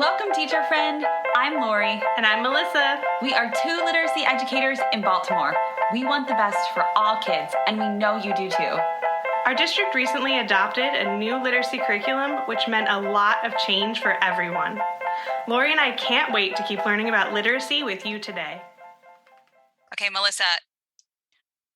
Welcome, teacher friend. I'm Lori. And I'm Melissa. We are two literacy educators in Baltimore. We want the best for all kids, and we know you do too. Our district recently adopted a new literacy curriculum, which meant a lot of change for everyone. Lori and I can't wait to keep learning about literacy with you today. Okay, Melissa,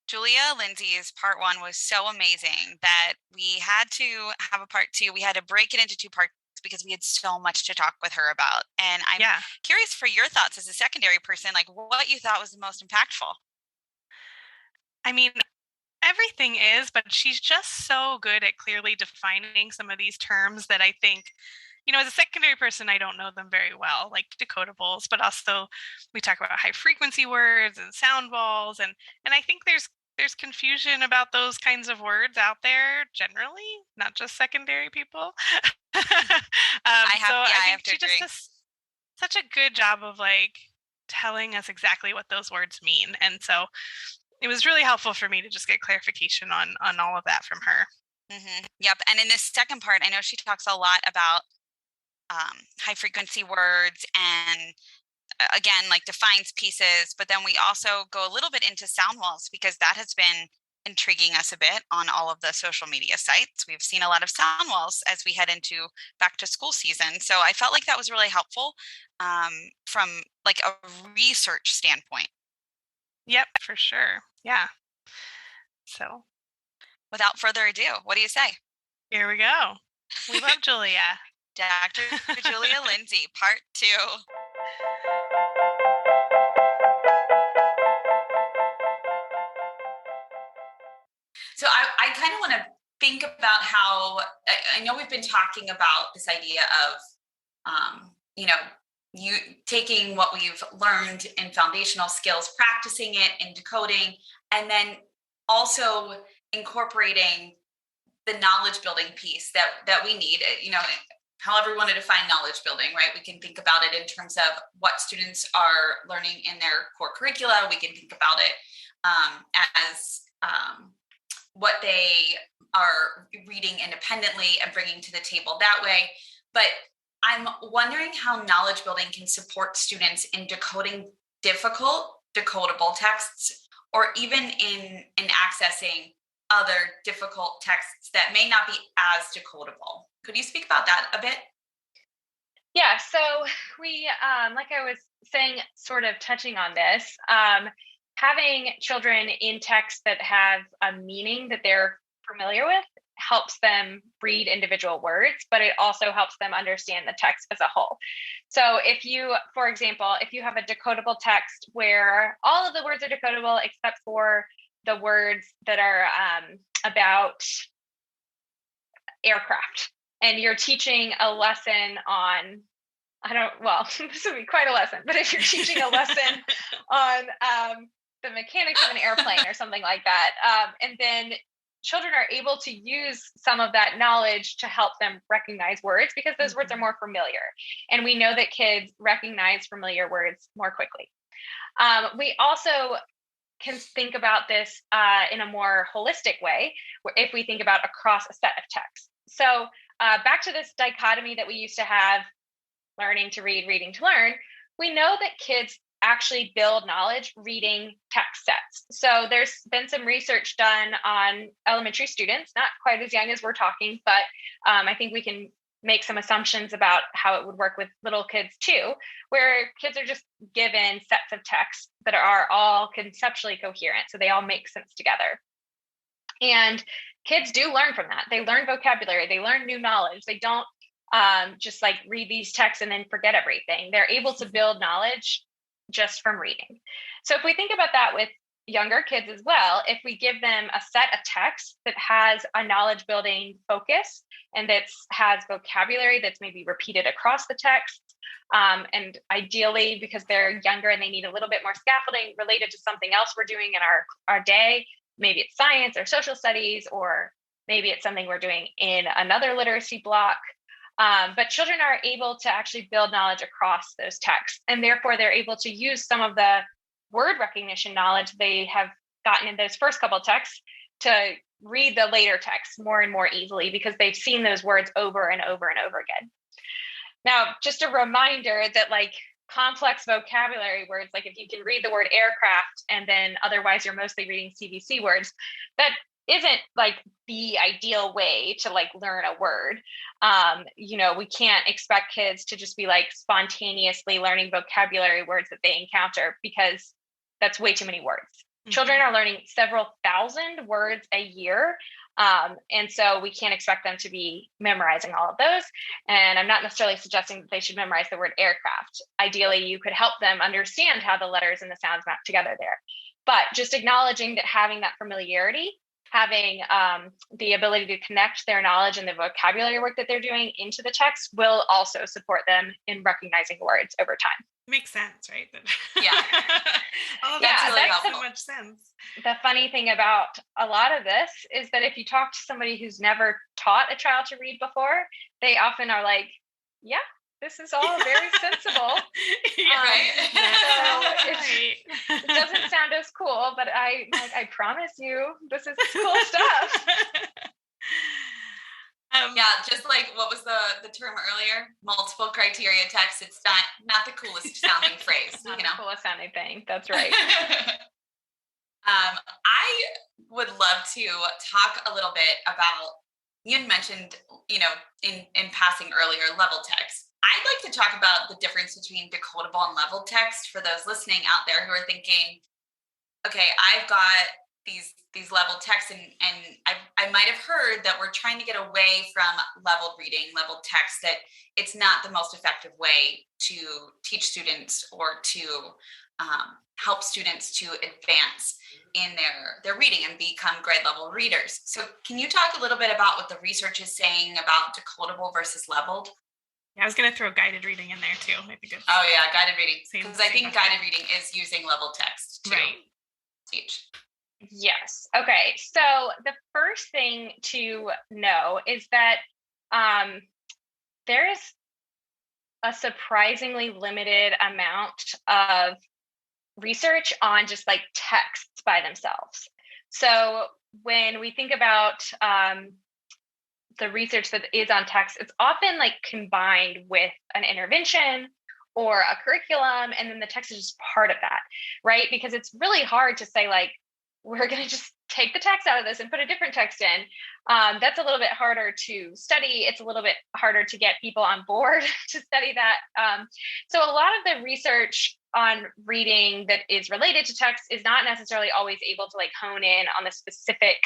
Julia Lindsay's part one was so amazing that we had to have a part two. We had to break it into two parts because we had so much to talk with her about. And I'm curious for your thoughts as a secondary person, like what you thought was the most impactful. I mean, everything is, but she's just so good at clearly defining some of these terms that I think, as a secondary person, I don't know them very well, like decodables, but also we talk about high frequency words and sound balls. And I think there's confusion about those kinds of words out there generally, not just secondary people. I have to she agree. just does such a good job of telling us exactly what those words mean. And so it was really helpful for me to just get clarification on all of that from her. Mm-hmm. Yep. And in this second part, I know she talks a lot about high frequency words and again, like defines pieces, but then we also go a little bit into sound walls because that has been intriguing us a bit on all of the social media sites. We've seen a lot of sound walls as we head into back to school season. So I felt like that was really helpful from like a research standpoint. Yep, for sure. Yeah. So without further ado, what do you say? Here we go. We love Julia. Dr. Julia Lindsay, part two. So I kind of want to think about how, I know we've been talking about this idea of, you taking what we've learned in foundational skills, practicing it in decoding, and then also incorporating the knowledge building piece that we need, however we want to define knowledge building, right? We can think about it in terms of what students are learning in their core curricula. We can think about it as what they are reading independently and bringing to the table that way. But I'm wondering how knowledge building can support students in decoding difficult decodable texts, or even in accessing other difficult texts that may not be as decodable. Could you speak about that a bit? Yeah, so we, like I was saying, sort of touching on this, having children in texts that have a meaning that they're familiar with helps them read individual words, but it also helps them understand the text as a whole. So if you, for example, if you have a decodable text where all of the words are decodable except for the words that are about aircraft, and you're teaching a lesson on, this would be quite a lesson, but if you're teaching a lesson on the mechanics of an airplane or something like that, and then children are able to use some of that knowledge to help them recognize words because those words are more familiar. And we know that kids recognize familiar words more quickly. We also can think about this in a more holistic way, where if we think about across a set of texts. So back to this dichotomy that we used to have, learning to read, reading to learn, we know that kids actually build knowledge reading text sets. So there's been some research done on elementary students, not quite as young as we're talking, but I think we can make some assumptions about how it would work with little kids too, where kids are just given sets of text that are all conceptually coherent. So they all make sense together. And kids do learn from that. They learn vocabulary, they learn new knowledge. They don't just read these texts and then forget everything. They're able to build knowledge just from reading. So if we think about that with younger kids as well, if we give them a set of text that has a knowledge building focus and that has vocabulary that's maybe repeated across the text, and ideally because they're younger and they need a little bit more scaffolding related to something else we're doing in our day, maybe it's science or social studies, or maybe it's something we're doing in another literacy block. But children are able to actually build knowledge across those texts, and therefore they're able to use some of the word recognition knowledge they have gotten in those first couple of texts to read the later texts more and more easily because they've seen those words over and over and over again. Now, just a reminder that like complex vocabulary words, like if you can read the word aircraft and then otherwise you're mostly reading CVC words, that isn't like the ideal way to like learn a word. We can't expect kids to just be like spontaneously learning vocabulary words that they encounter, because that's way too many words. Mm-hmm. Children are learning several thousand words a year. And so we can't expect them to be memorizing all of those. And I'm not necessarily suggesting that they should memorize the word aircraft. Ideally, you could help them understand how the letters and the sounds map together there. But just acknowledging that having that familiarity, having the ability to connect their knowledge and the vocabulary work that they're doing into the text will also support them in recognizing words over time. Makes sense, right? Yeah. Oh, that's really helpful. So much sense. The funny thing about a lot of this is that if you talk to somebody who's never taught a child to read before, they often are like, yeah, this is all very sensible. Right. It doesn't sound as cool, but I promise you, this is cool stuff. Just like what was the term earlier? Multiple criteria text. It's not the coolest sounding phrase. Not the coolest sounding thing. That's right. I would love to talk a little bit about, you had mentioned, in passing earlier, level text. I'd like to talk about the difference between decodable and level text for those listening out there who are thinking, okay, I've got these level texts, and I might have heard that we're trying to get away from leveled reading, leveled text, that it's not the most effective way to teach students or to help students to advance in their reading and become grade level readers. So can you talk a little bit about what the research is saying about decodable versus leveled? Yeah, I was going to throw guided reading in there too. Might be good. Oh yeah, guided reading. Because I think guided reading is using level text to teach. Yes. Okay. So the first thing to know is that there is a surprisingly limited amount of research on just like texts by themselves. So when we think about the research that is on text, it's often like combined with an intervention or a curriculum, and then the text is just part of that, right? Because it's really hard to say like, we're going to just take the text out of this and put a different text in. That's a little bit harder to study. It's a little bit harder to get people on board to study that. So a lot of the research on reading that is related to text is not necessarily always able to like hone in on the specific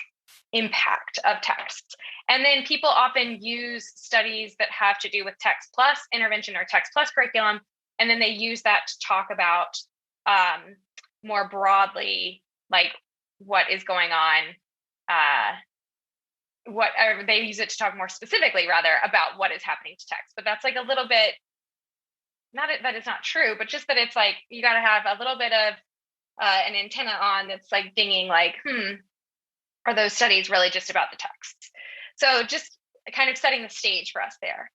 impact of text. And then people often use studies that have to do with text plus intervention or text plus curriculum, and then they use that to talk about more broadly, like what is going on, they use it to talk more specifically rather about what is happening to text. But that's like a little bit, not that it's not true, but just that it's like, you got to have a little bit of an antenna on that's like dinging like, are those studies really just about the text? So just kind of setting the stage for us there.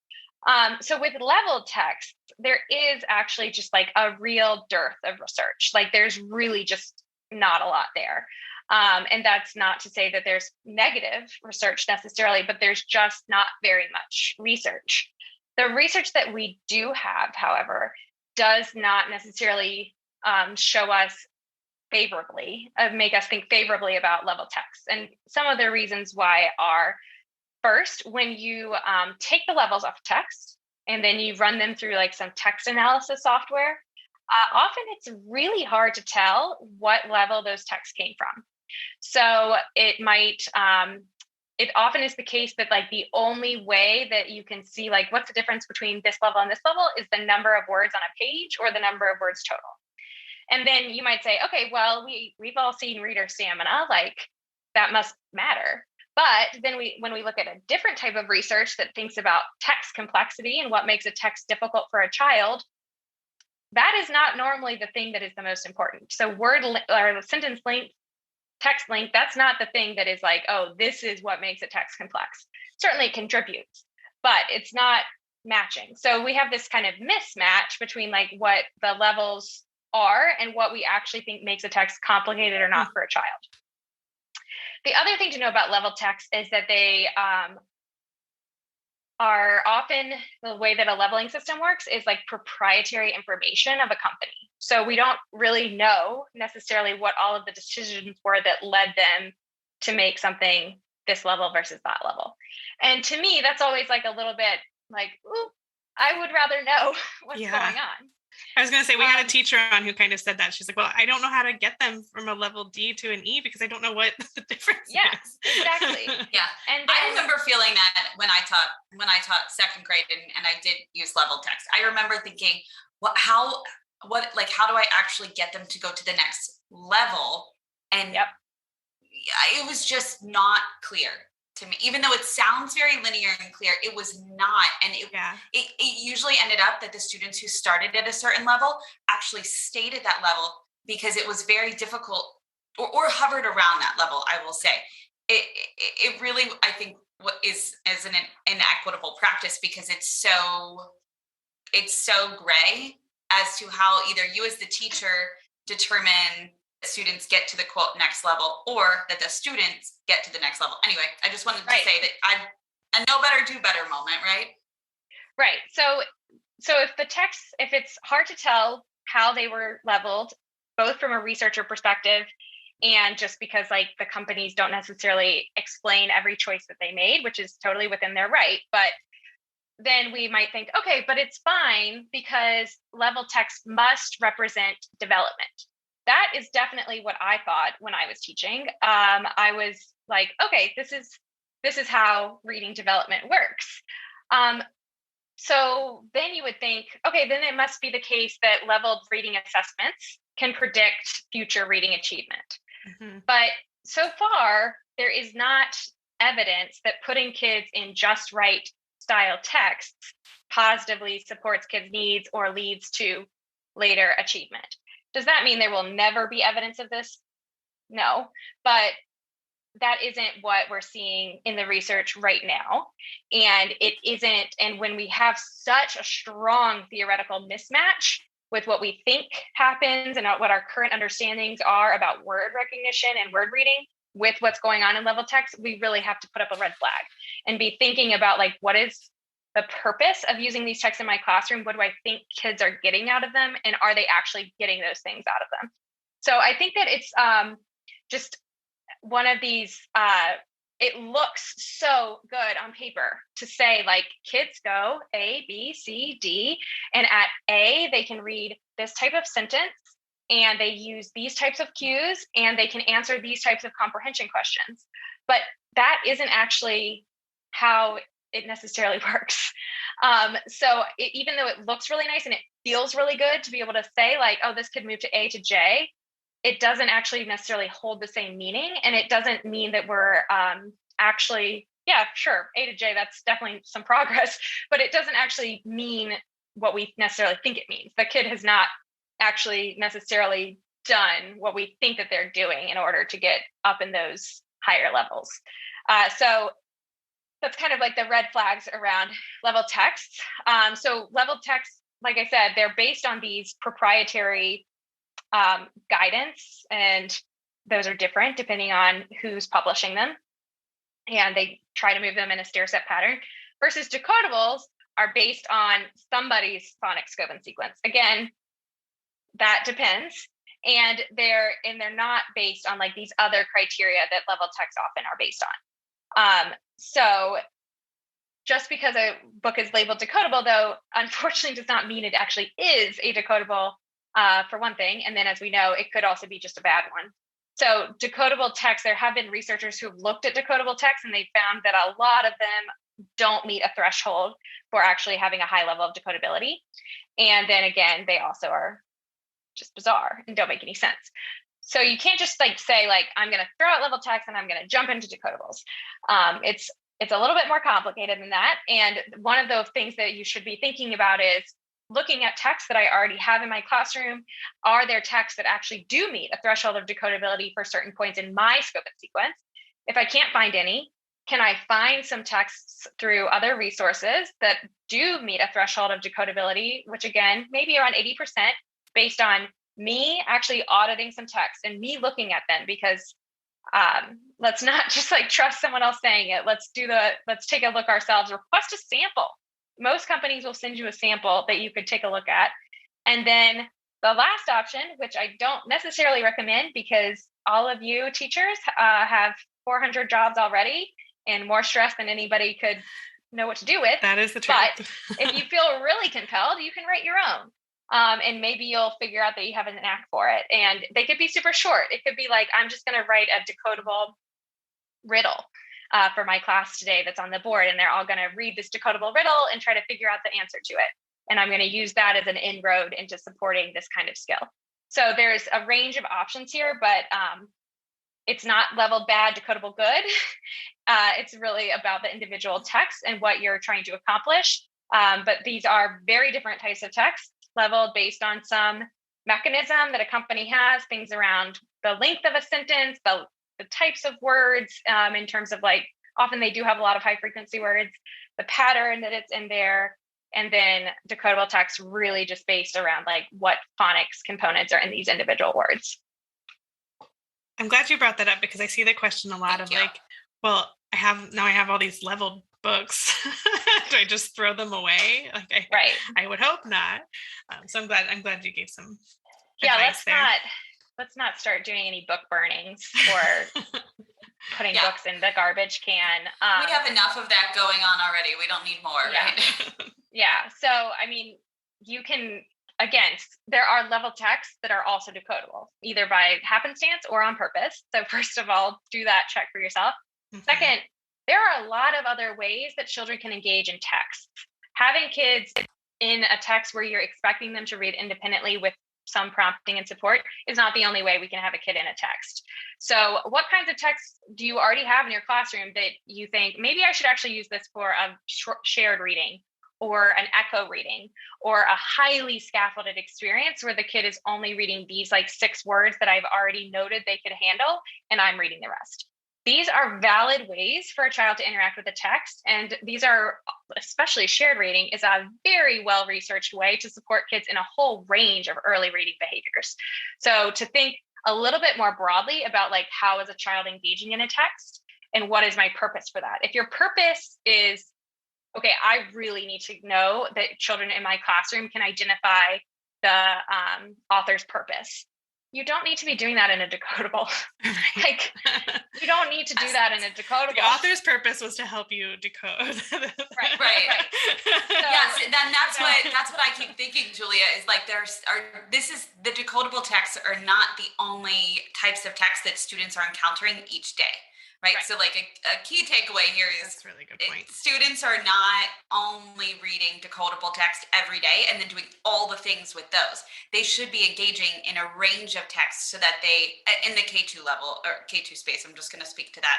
So with leveled text, there is actually just like a real dearth of research. Like there's really just not a lot there. And that's not to say that there's negative research necessarily, but there's just not very much research. The research that we do have, however, does not necessarily show us favorably, make us think favorably about level text. And some of the reasons why are, first, when you take the levels off text and then you run them through like some text analysis software, often it's really hard to tell what level those texts came from. So it might, it often is the case that like the only way that you can see like what's the difference between this level and this level is the number of words on a page or the number of words total. And then you might say, okay, well, we've all seen reader stamina, like that must matter. But then when we look at a different type of research that thinks about text complexity and what makes a text difficult for a child, that is not normally the thing that is the most important. So word or sentence length, text length, that's not the thing that is like, oh, this is what makes a text complex. Certainly it contributes, but it's not matching. So we have this kind of mismatch between like what the levels are and what we actually think makes a text complicated or not for a child. The other thing to know about level text is that they are often, the way that a leveling system works is like proprietary information of a company. So we don't really know necessarily what all of the decisions were that led them to make something this level versus that level. And to me, that's always like a little bit like, ooh, I would rather know what's going on. I was going to say, we had a teacher on who kind of said that. She's like, well, I don't know how to get them from a level D to an E because I don't know what the difference is. Exactly. Yeah. And then, I remember feeling that when I taught second grade and I did use level text. I remember thinking, how do I actually get them to go to the next level? And it was just not clear to me, even though it sounds very linear and clear, it was not. And it usually ended up that the students who started at a certain level actually stayed at that level because it was very difficult or hovered around that level. I will say it really, I think, what is an inequitable practice because it's so gray as to how either you as the teacher determine students get to the quote next level or that the students get to the next level. Anyway, I just wanted to say that I know better, do better moment, right? Right. So if it's hard to tell how they were leveled, both from a researcher perspective and just because like the companies don't necessarily explain every choice that they made, which is totally within their right, but then we might think, okay, but it's fine because level text must represent development. That is definitely what I thought when I was teaching. I was like, okay, this is how reading development works. So then you would think, okay, then it must be the case that leveled reading assessments can predict future reading achievement. Mm-hmm. But so far, there is not evidence that putting kids in just right style texts positively supports kids' needs or leads to later achievement. Does that mean there will never be evidence of this? No, but that isn't what we're seeing in the research right now. And it isn't, and when we have such a strong theoretical mismatch with what we think happens and what our current understandings are about word recognition and word reading with what's going on in level text, we really have to put up a red flag and be thinking about like, what is the purpose of using these texts in my classroom? What do I think kids are getting out of them? And are they actually getting those things out of them? So I think that it's just one of these, it looks so good on paper to say like kids go A, B, C, D, and at A, they can read this type of sentence and they use these types of cues and they can answer these types of comprehension questions. But that isn't actually how it necessarily works. So even though it looks really nice and it feels really good to be able to say like, oh, this could move to A to J, it doesn't actually necessarily hold the same meaning. And it doesn't mean that we're actually, yeah, sure, A to J, that's definitely some progress, but it doesn't actually mean what we necessarily think it means. The kid has not actually necessarily done what we think that they're doing in order to get up in those higher levels. So that's kind of like the red flags around level texts. So level texts, like I said, they're based on these proprietary guidance, and those are different depending on who's publishing them. And they try to move them in a stair-step pattern versus decodables are based on somebody's phonics scope and sequence. Again, that depends. And they're not based on like these other criteria that level texts often are based on. So just because a book is labeled decodable, though, unfortunately does not mean it actually is a decodable for one thing. And then as we know, it could also be just a bad one. So decodable text, there have been researchers who've looked at decodable text and they found that a lot of them don't meet a threshold for actually having a high level of decodability. And then again, they also are just bizarre and don't make any sense. So you can't just like say like, I'm going to throw out level text and I'm going to jump into decodables. It's a little bit more complicated than that. And one of the things that you should be thinking about is looking at texts that I already have in my classroom. Are there texts that actually do meet a threshold of decodability for certain points in my scope and sequence? If I can't find any, can I find some texts through other resources that do meet a threshold of decodability, which again, maybe around 80% based on me actually auditing some text and me looking at them, because Let's not just like trust someone else saying it. Let's take a look ourselves. Request a sample. Most companies will send you a sample that you could take a look at. And then the last option, which I don't necessarily recommend because all of you teachers have 400 jobs already and more stress than anybody could know what to do with. That is the truth. But if you feel really compelled, you can write your own. And maybe you'll figure out that you have an knack for it. And they could be super short. It could be like, I'm just going to write a decodable riddle for my class today that's on the board. And they're all going to read this decodable riddle and try to figure out the answer to it. And I'm going to use that as an inroad into supporting this kind of skill. So there's a range of options here, but it's not leveled bad, decodable good. It's really about the individual text and what you're trying to accomplish. But these are very different types of text leveled based on some mechanism that a company has, things around the length of a sentence, the types of words, in terms of like, often they do have a lot of high frequency words, the pattern that it's in there, and then decodable text really just based around like what phonics components are in these individual words. I'm glad you brought that up because I see the question a lot of like, well, I have all these leveled books. Do I just throw them away? Like I would hope not. So I'm glad you gave some advice there. Let's not start doing any book burnings or putting books in the garbage can. We have enough of that going on already. We don't need more, right? Yeah. So, I mean, you can, again, there are level texts that are also decodable, either by happenstance or on purpose. So first of all, do that check for yourself. Mm-hmm. Second, there are a lot of other ways that children can engage in text. Having kids in a text where you're expecting them to read independently with some prompting and support is not the only way we can have a kid in a text. So what kinds of texts do you already have in your classroom that you think, maybe I should actually use this for a shared reading or an echo reading or a highly scaffolded experience where the kid is only reading these like 6 words that I've already noted they could handle, and I'm reading the rest. These are valid ways for a child to interact with the text. And these are, especially shared reading, is a very well-researched way to support kids in a whole range of early reading behaviors. So to think a little bit more broadly about like, how is a child engaging in a text and what is my purpose for that? If your purpose is, okay, I really need to know that children in my classroom can identify the author's purpose. You don't need to be doing that in a decodable. Like, you don't need to do that in a decodable. The author's purpose was to help you decode. Right. So, yes, then that's what I keep thinking, Julia, is like the decodable texts are not the only types of text that students are encountering each day. Right. So like a key takeaway here is that's a really good point. Students are not only reading decodable text every day and then doing all the things with those. They should be engaging in a range of texts so that they, in the K2 level or K2 space, I'm just going to speak to that,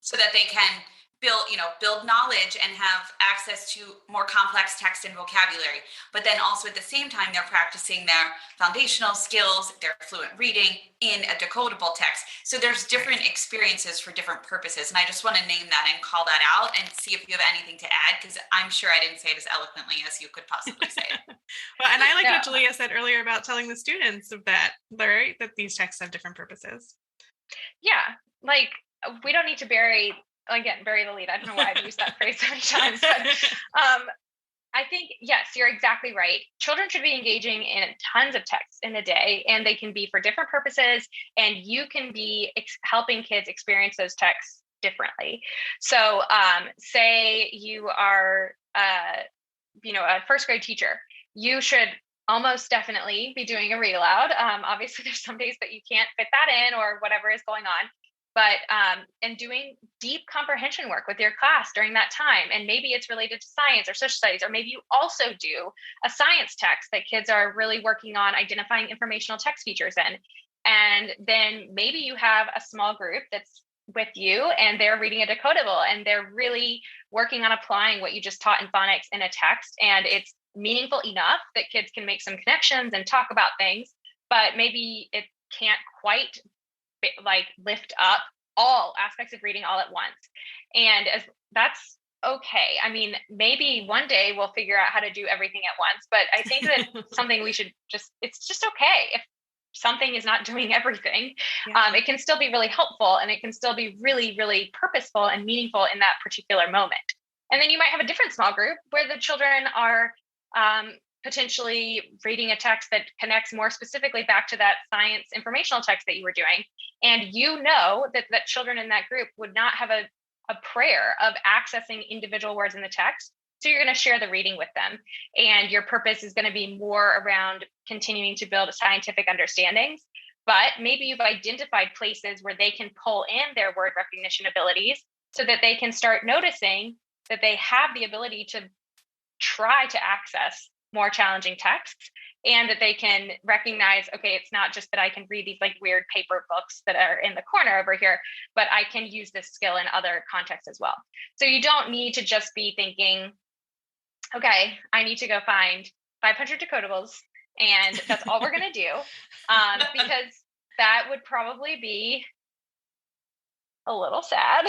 so that they can build knowledge and have access to more complex text and vocabulary. But then also at the same time, they're practicing their foundational skills, their fluent reading in a decodable text. So there's different experiences for different purposes. And I just want to name that and call that out and see if you have anything to add, because I'm sure I didn't say it as eloquently as you could possibly say it. Well, and I like what Julia said earlier about telling the students of that, right? That these texts have different purposes. Yeah. Like, we don't need to bury the lead. I don't know why I've used that phrase so many times, but I think, yes, you're exactly right. Children should be engaging in tons of texts in a day, and they can be for different purposes, and you can be helping kids experience those texts differently. So say you are, a first grade teacher, you should almost definitely be doing a read aloud. Obviously, there's some days that you can't fit that in or whatever is going on. But and doing deep comprehension work with your class during that time. And maybe it's related to science or social studies, or maybe you also do a science text that kids are really working on identifying informational text features in. And then maybe you have a small group that's with you and they're reading a decodable and they're really working on applying what you just taught in phonics in a text. And it's meaningful enough that kids can make some connections and talk about things, but maybe it can't quite like lift up all aspects of reading all at once. And that's okay. I mean, maybe one day we'll figure out how to do everything at once, but I think that something we should it's just okay. something is not doing everything, Yeah. it can still be really helpful, and it can still be really, really purposeful and meaningful in that particular moment. And then you might have a different small group where the children are potentially reading a text that connects more specifically back to that science informational text that you were doing. And you know that children in that group would not have a prayer of accessing individual words in the text. So you're going to share the reading with them. And your purpose is going to be more around continuing to build scientific understandings. But maybe you've identified places where they can pull in their word recognition abilities so that they can start noticing that they have the ability to try to access more challenging texts, and that they can recognize, okay, it's not just that I can read these like weird paper books that are in the corner over here, but I can use this skill in other contexts as well. So you don't need to just be thinking, okay, I need to go find 500 decodables and that's all we're going to do, because that would probably be a little sad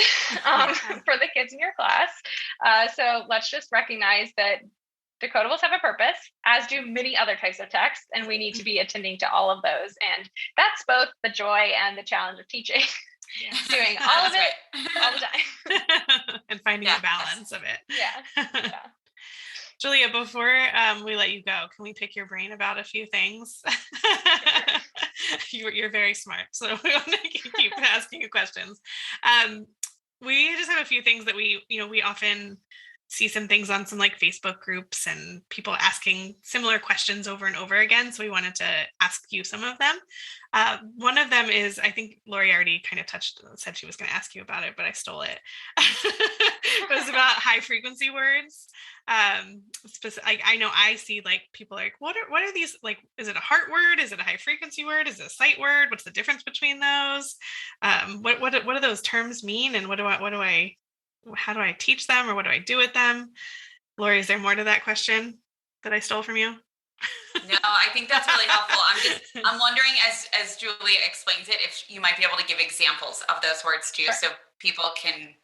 for the kids in your class. So let's just recognize that decodables have a purpose, as do many other types of text, and we need to be attending to all of those. And that's both the joy and the challenge of teaching. Doing all of it all the time. And finding a balance of it. Yeah. Julia, before we let you go, can we pick your brain about a few things? You're very smart, so we want to keep asking you questions. We just have a few things that we often see some things on some like Facebook groups and people asking similar questions over and over again. So we wanted to ask you some of them. One of them is, I think Lori already kind of said she was going to ask you about it, but I stole it. It was about high frequency words. I know I see like people like, what are these? Like, is it a heart word? Is it a high frequency word? Is it a sight word? What's the difference between those? What do those terms mean? And how do I teach them, or what do I do with them? Lori, is there more to that question that I stole from you? No, I think that's really helpful. I'm wondering, as Julia explains it, if you might be able to give examples of those words too, so people can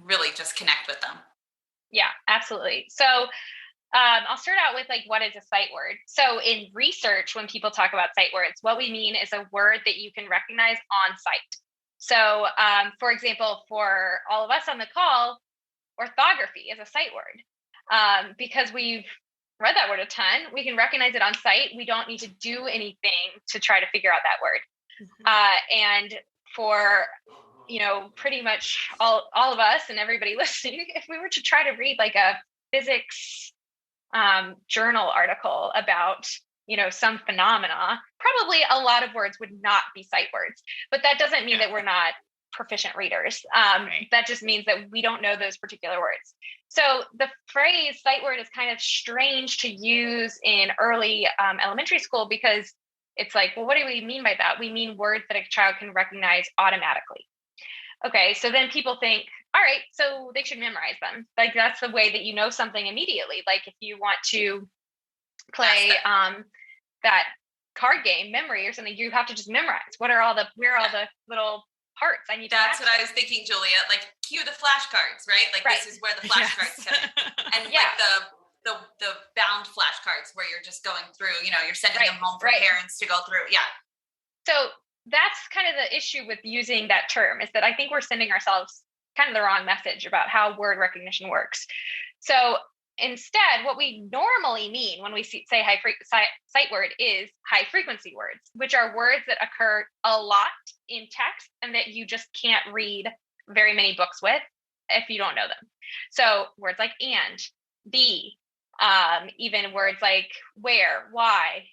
really just connect with them. Yeah, absolutely. So I'll start out with like, what is a sight word? So in research, when people talk about sight words, what we mean is a word that you can recognize on sight. So, for example, for all of us on the call, orthography is a sight word. Because we've read that word a ton, we can recognize it on sight. We don't need to do anything to try to figure out that word. Mm-hmm. And for, pretty much all of us and everybody listening, if we were to try to read like a physics journal article about some phenomena, probably a lot of words would not be sight words, but that doesn't mean that we're not proficient readers. Right. That just means that we don't know those particular words. So the phrase sight word is kind of strange to use in early elementary school, because it's like, well, what do we mean by that? We mean words that a child can recognize automatically. Okay, so then people think, all right, so they should memorize them. Like, that's the way that you know something immediately. Like if you want to play that card game, memory or something, you have to just memorize. Where are all the little parts I need to That's what I was thinking, Julia. Like, cue the flashcards, right? Like, This is where the flashcards come in. And like the bound flashcards where you're just going through, you're sending them home for parents to go through. Yeah. So that's kind of the issue with using that term, is that I think we're sending ourselves kind of the wrong message about how word recognition works. So instead, what we normally mean when we say sight word is high frequency words, which are words that occur a lot in text and that you just can't read very many books with if you don't know them. So words like and, be, even words like where, why,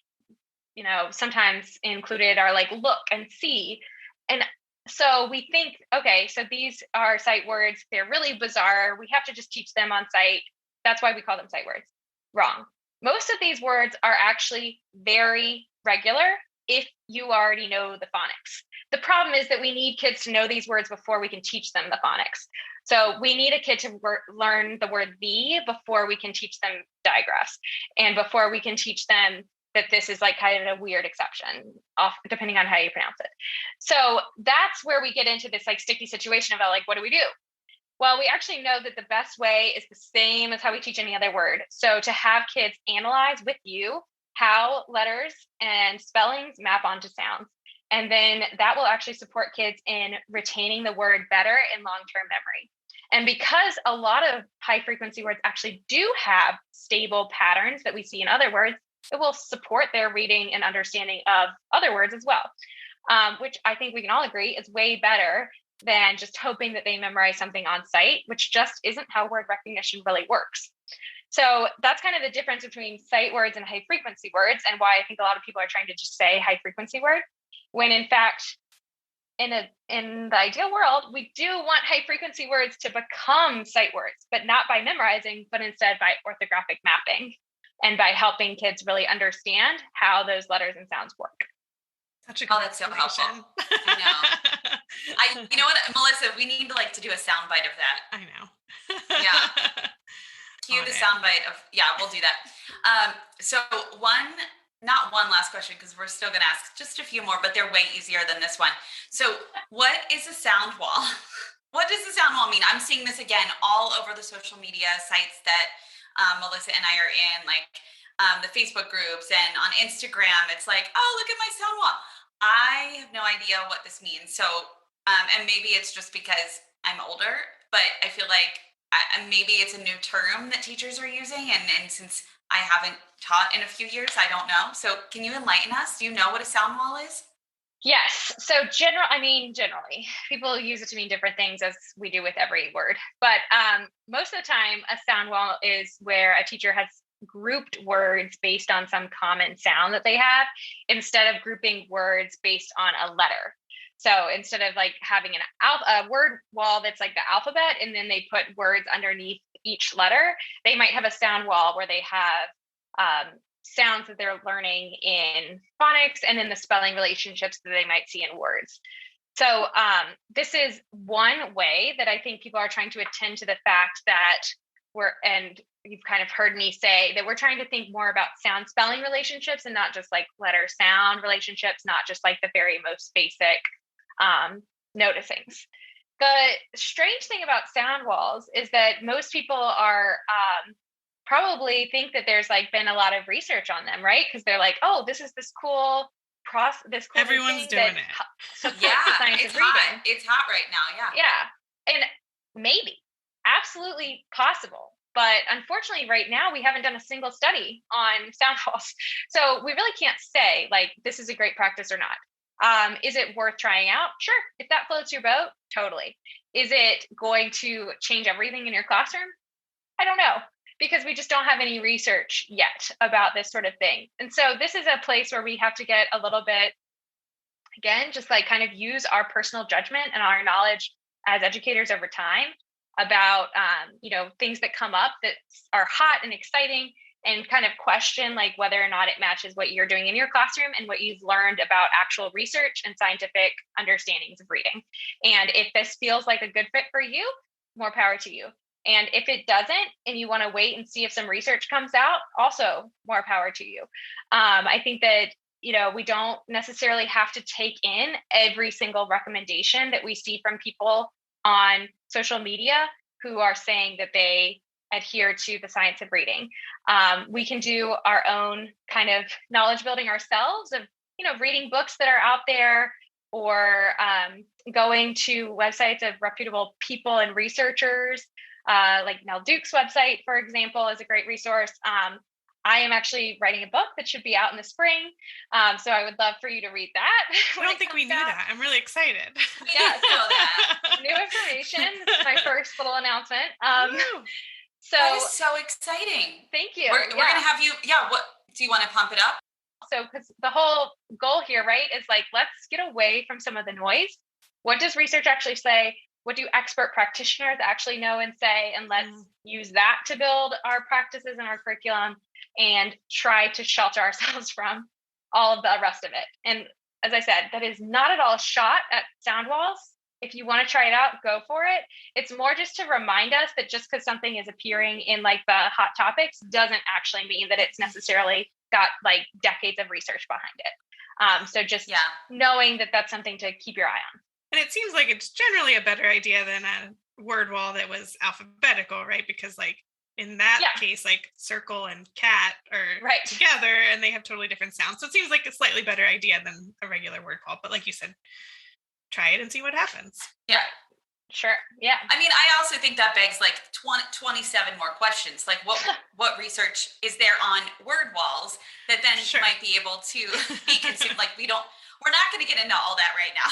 sometimes included are like look and see. And so we think, okay, so these are sight words. They're really bizarre. We have to just teach them on sight. That's why we call them sight words. Wrong. Most of these words are actually very regular if you already know the phonics. The problem is that we need kids to know these words before we can teach them the phonics. So we need a kid to learn the word the before we can teach them digraphs, and before we can teach them that this is like kind of a weird exception, depending on how you pronounce it. So that's where we get into this like sticky situation about like, what do we do? Well, we actually know that the best way is the same as how we teach any other word. So to have kids analyze with you how letters and spellings map onto sounds. And then that will actually support kids in retaining the word better in long-term memory. And because a lot of high frequency words actually do have stable patterns that we see in other words, it will support their reading and understanding of other words as well, which I think we can all agree is way better than just hoping that they memorize something on sight, which just isn't how word recognition really works. So that's kind of the difference between sight words and high frequency words, and why I think a lot of people are trying to just say high frequency word, when in fact, in the ideal world, we do want high frequency words to become sight words, but not by memorizing, but instead by orthographic mapping and by helping kids really understand how those letters and sounds work. Such a that's so helpful. I know. You know what, Melissa, we need to do a soundbite of that. I know. Yeah. Cue the soundbite of, we'll do that. So not one last question, because we're still going to ask just a few more, but they're way easier than this one. So what is a sound wall? What does the sound wall mean? I'm seeing this again all over the social media sites that Melissa and I are in, like the Facebook groups and on Instagram. It's like, oh, look at my sound wall. I have no idea what this means. So, and maybe it's just because I'm older, but I feel like maybe it's a new term that teachers are using. And since I haven't taught in a few years, I don't know. So can you enlighten us? Do you know what a sound wall is? Yes. So generally, people use it to mean different things, as we do with every word. But most of the time, a sound wall is where a teacher has grouped words based on some common sound that they have, instead of grouping words based on a letter. So instead of like having a word wall that's like the alphabet, and then they put words underneath each letter, they might have a sound wall where they have sounds that they're learning in phonics and in the spelling relationships that they might see in words. So this is one way that I think people are trying to attend to the fact that and you've kind of heard me say that we're trying to think more about sound spelling relationships and not just like letter sound relationships, not just like the very most basic noticings. The strange thing about sound walls is that most people are probably think that there's like been a lot of research on them, right? Because they're like, oh, this is this cool process. Everyone's doing it. It's hot. It's hot right now. Yeah. And maybe, absolutely possible. But unfortunately, right now, we haven't done a single study on sound walls. So we really can't say like, this is a great practice or not. Is it worth trying out? Sure. If that floats your boat, totally. Is it going to change everything in your classroom? I don't know, because we just don't have any research yet about this sort of thing. And so this is a place where we have to get a little bit, again, just like kind of use our personal judgment and our knowledge as educators over time about, things that come up that are hot and exciting, and kind of question like whether or not it matches what you're doing in your classroom and what you've learned about actual research and scientific understandings of reading. And if this feels like a good fit for you, more power to you. And if it doesn't, and you want to wait and see if some research comes out, also more power to you. I think that, we don't necessarily have to take in every single recommendation that we see from people on social media who are saying that they adhere to the science of reading. We can do our own kind of knowledge building ourselves of, reading books that are out there, or going to websites of reputable people and researchers. Like Nell Duke's website, for example, is a great resource. I am actually writing a book that should be out in the spring. So I would love for you to read that. I don't think we knew that. I'm really excited. Yeah, know that. New information. This is my first little announcement. So that is so exciting. Thank you. We're going to have you. Yeah. What do you want to pump it up? So, because the whole goal here, right, is like, let's get away from some of the noise. What does research actually say? What do expert practitioners actually know and say? And let's use that to build our practices and our curriculum, and try to shelter ourselves from all of the rest of it. And as I said, that is not at all a shot at sound walls. If you want to try it out, go for it. It's more just to remind us that just because something is appearing in like the hot topics doesn't actually mean that it's necessarily got like decades of research behind it. So just knowing that that's something to keep your eye on. And it seems like it's generally a better idea than a word wall that was alphabetical, right? Because like in that case, like circle and cat are together and they have totally different sounds. So it seems like a slightly better idea than a regular word call. But like you said, try it and see what happens. Yeah. Sure. Yeah. I mean, I also think that begs like 27 more questions. Like what research is there on word walls that then might be able to be consumed? Like we're not going to get into all that right now.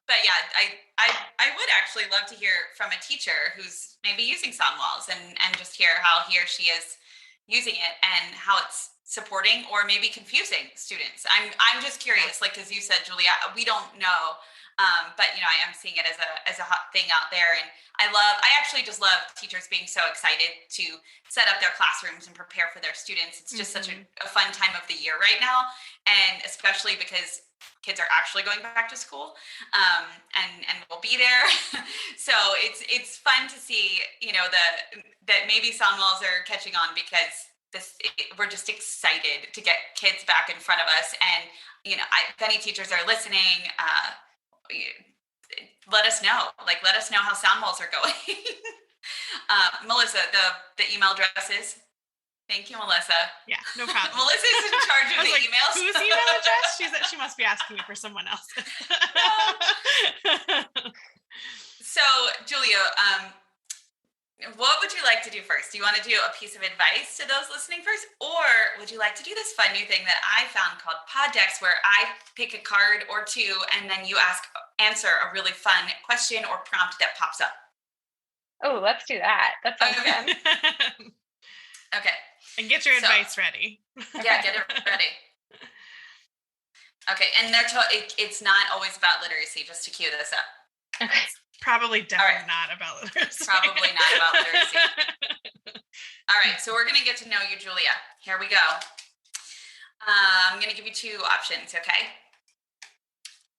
But yeah, I would actually love to hear from a teacher who's maybe using sound walls and just hear how he or she is using it and how it's supporting or maybe confusing students. I'm just curious, like, as you said, Julia, we don't know. But I am seeing it as a hot thing out there, and I actually just love teachers being so excited to set up their classrooms and prepare for their students. It's just such a fun time of the year right now, and especially because kids are actually going back to school, and we'll be there. So it's fun to see, that maybe sound walls are catching on because we're just excited to get kids back in front of us, and if any teachers are listening, let us know how sound walls are going. Melissa, the email address is. Thank you, Melissa. Yeah, no problem. Melissa's in charge of the emails. Whose email address? She must be asking me for someone else. So, Julia, what would you like to do first? Do you want to do a piece of advice to those listening first? Or would you like to do this fun new thing that I found called Pod Decks, where I pick a card or two and then you answer a really fun question or prompt that pops up? Oh, let's do that. That sounds fun. Okay. And get your advice ready. Yeah, get it ready. Okay, and it's not always about literacy, just to cue this up. Okay. Probably definitely not about literacy. Probably not about literacy. All right, so we're going to get to know you, Julia. Here we go. I'm going to give you two options, okay?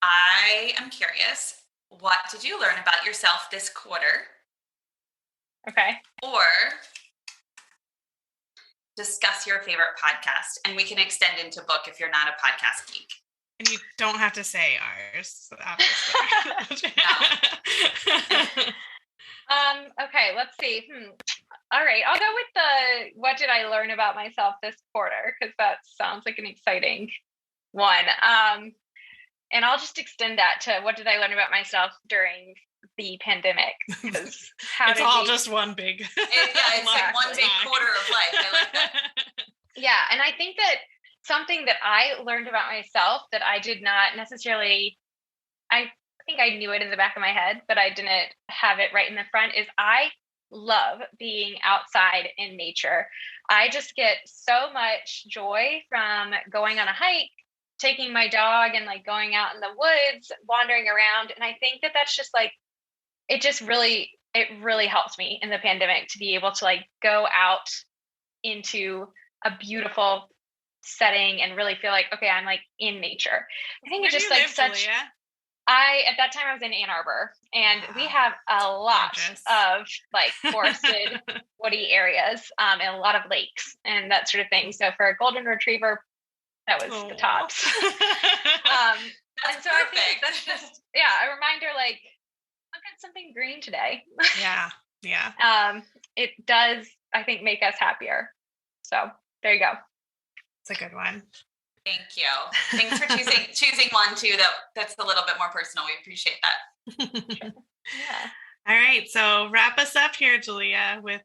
I am curious, what did you learn about yourself this quarter? Okay. Or discuss your favorite podcast. And we can extend into book if you're not a podcast geek. And you don't have to say ours, obviously. Okay, let's see. All right, I'll go with the what did I learn about myself this quarter, because that sounds like an exciting one. And I'll just extend that to what did I learn about myself during the pandemic? Because it's all just one big. It's like one big quarter of life. I like that. Yeah, and I think that something that I learned about myself that I did not necessarily, I think I knew it in the back of my head, but I didn't have it right in the front, is I love being outside in nature. I just get so much joy from going on a hike, taking my dog and like going out in the woods, wandering around. And I think that that's just like, it really helps me in the pandemic to be able to like go out into a beautiful setting and really feel like, okay, I'm like in nature. I think it's just like such, Julia? at that time I was in Ann Arbor, and we have a lot of like forested woody areas, and a lot of lakes and that sort of thing. So for a golden retriever, that was the tops. And so I think that's just, a reminder, like, look at something green today. Yeah. It does, I think, make us happier. So there you go. It's a good one. Thank you. Thanks for choosing one too that's a little bit more personal. We appreciate that. Yeah. All right. So wrap us up here, Julia, with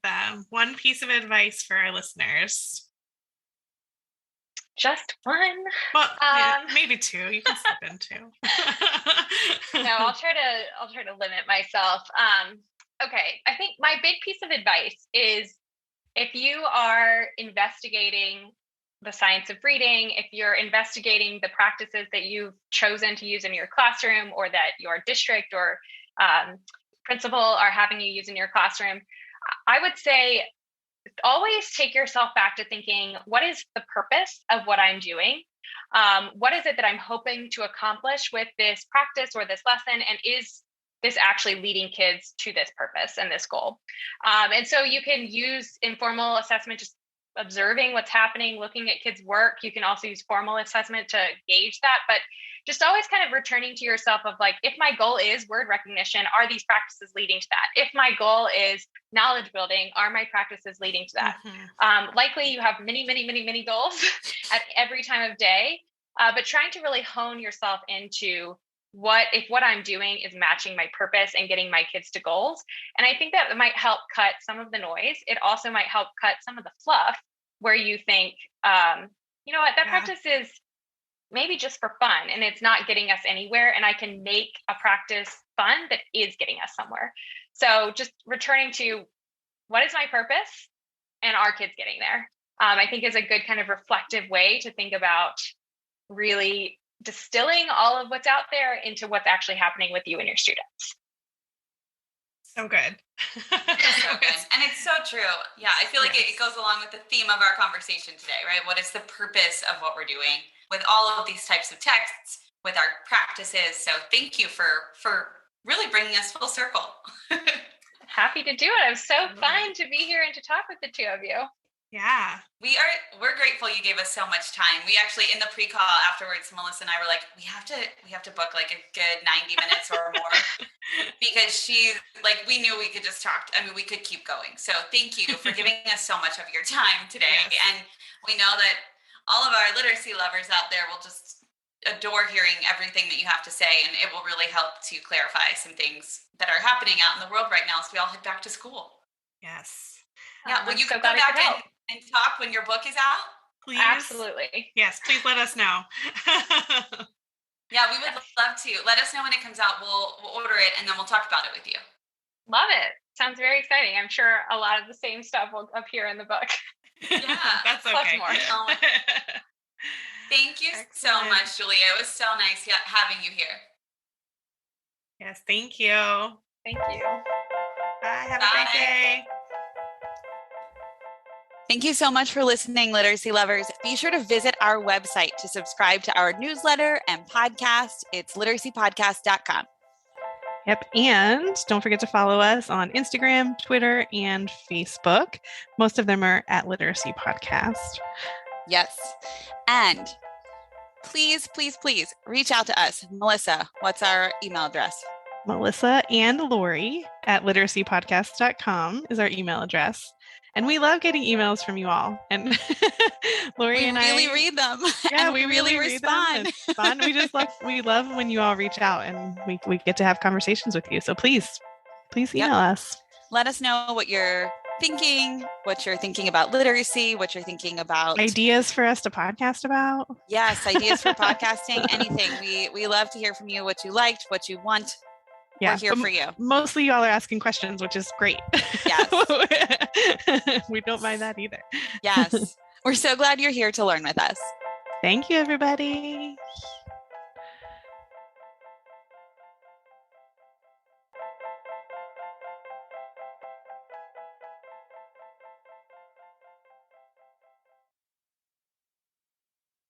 one piece of advice for our listeners. Just one? Well, maybe two. You can slip in two. No, I'll try to limit myself. Okay. I think my big piece of advice is, if you are investigating the science of reading, if you're investigating the practices that you've chosen to use in your classroom, or that your district or principal are having you use in your classroom, I would say always take yourself back to thinking, what is the purpose of what I'm doing? What is it that I'm hoping to accomplish with this practice or this lesson? And is this actually leading kids to this purpose and this goal? And so you can use informal assessment, just observing what's happening, looking at kids' work. You can also use formal assessment to gauge that, but just always kind of returning to yourself of like, if my goal is word recognition, are these practices leading to that? If my goal is knowledge building, are my practices leading to that? Likely you have many, many, many, many goals at every time of day, but trying to really hone yourself into if what I'm doing is matching my purpose and getting my kids to goals. And I think that might help cut some of the noise. It also might help cut some of the fluff where you think, you know what, that practice is maybe just for fun and it's not getting us anywhere. And I can make a practice fun that is getting us somewhere. So just returning to what is my purpose and are kids getting there? I think is a good kind of reflective way to think about really distilling all of what's out there into what's actually happening with you and your students. So good. So good. And it's so true. Yeah, I feel like it goes along with the theme of our conversation today, right? What is the purpose of what we're doing with all of these types of texts, with our practices? So thank you for really bringing us full circle. Happy to do it. It was so fun to be here and to talk with the two of you. Yeah. We're grateful you gave us so much time. We actually, in the pre-call afterwards, Melissa and I were like, we have to book like a good 90 minutes or more because we knew we could just talk. I mean, we could keep going. So thank you for giving us so much of your time today. Yes. And we know that all of our literacy lovers out there will just adore hearing everything that you have to say, and it will really help to clarify some things that are happening out in the world right now as we all head back to school. Yes. Yeah, will you come back and talk when your book is out? Please. Absolutely. Yes, please let us know. Yeah, we would love to. Let us know when it comes out. We'll order it and then we'll talk about it with you. Love it. Sounds very exciting. I'm sure a lot of the same stuff will appear in the book. Yeah, that's okay. Plus more. Thank you so much, Julia. It was so nice having you here. Yes, thank you. Thank you. Bye. Have a great day. Thank you so much for listening, literacy lovers. Be sure to visit our website to subscribe to our newsletter and podcast. It's literacypodcast.com. Yep. And don't forget to follow us on Instagram, Twitter, and Facebook. Most of them are at Literacy Podcast. Yes. And please, please, please reach out to us. Melissa, what's our email address? Melissa and Lori at literacypodcast.com is our email address. And we love getting emails from you all. And Lori and I really read them. Yeah, we really respond. It's fun. We love when you all reach out and we get to have conversations with you. So please email us. Let us know what you're thinking, what you're thinking about literacy, what you're thinking about ideas for us to podcast about. Yes, ideas for podcasting, anything. We love to hear from you, what you liked, what you want. Yeah, we're here for you. Mostly y'all are asking questions, which is great. Yes. We don't mind that either. Yes. We're so glad you're here to learn with us. Thank you, everybody.